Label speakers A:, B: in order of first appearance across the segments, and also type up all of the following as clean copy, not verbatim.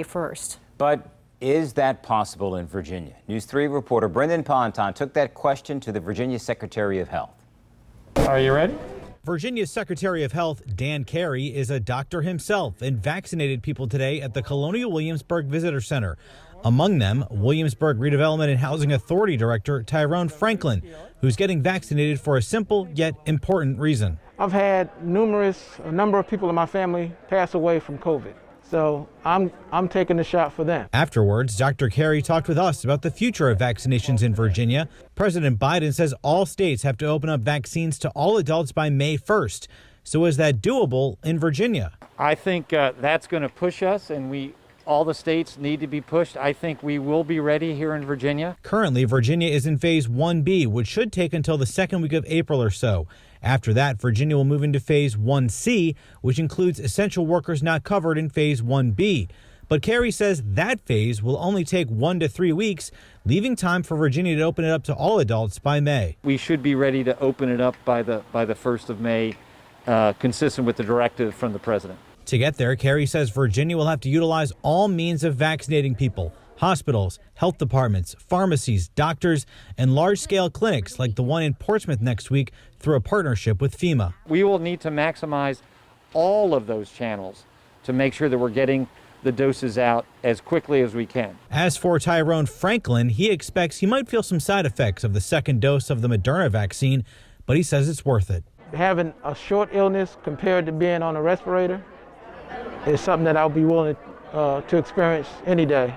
A: 1st.
B: But is that possible in Virginia? News 3 reporter Brendan Ponton took that question to the Virginia Secretary of Health.
C: Are you ready?
D: Virginia's Secretary of Health, Dan Carey, is a doctor himself and vaccinated people today at the Colonial Williamsburg Visitor Center. Among them, Williamsburg Redevelopment and Housing Authority Director Tyrone Franklin, who's getting vaccinated for a simple yet important reason.
C: I've had a number of people in my family pass away from COVID. So I'm taking the shot for them.
D: Afterwards, Dr. Carey talked with us about the future of vaccinations in Virginia. President Biden says all states have to open up vaccines to all adults by May 1st. So is that doable in Virginia?
E: I think that's going to push us, and all the states need to be pushed. I think we will be ready here in Virginia.
D: Currently, Virginia is in phase 1B, which should take until the second week of April or so. After that, Virginia will move into phase 1C, which includes essential workers not covered in phase 1B. But Carey says that phase will only take 1 to 3 weeks, leaving time for Virginia to open it up to all adults by May.
E: We should be ready to open it up by the 1st of May, consistent with the directive from the president.
D: To get there, Carey says Virginia will have to utilize all means of vaccinating people: hospitals, health departments, pharmacies, doctors, and large-scale clinics like the one in Portsmouth next week through a partnership with FEMA.
E: We will need to maximize all of those channels to make sure that we're getting the doses out as quickly as we can.
D: As for Tyrone Franklin, he expects he might feel some side effects of the second dose of the Moderna vaccine, but he says it's worth it.
C: Having a short illness compared to being on a respirator is something that I'll be willing to experience any day.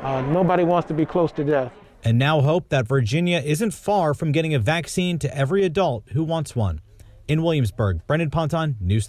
C: Nobody wants to be close to death.
D: And now hope that Virginia isn't far from getting a vaccine to every adult who wants one. In Williamsburg, Brendan Ponton, News 3.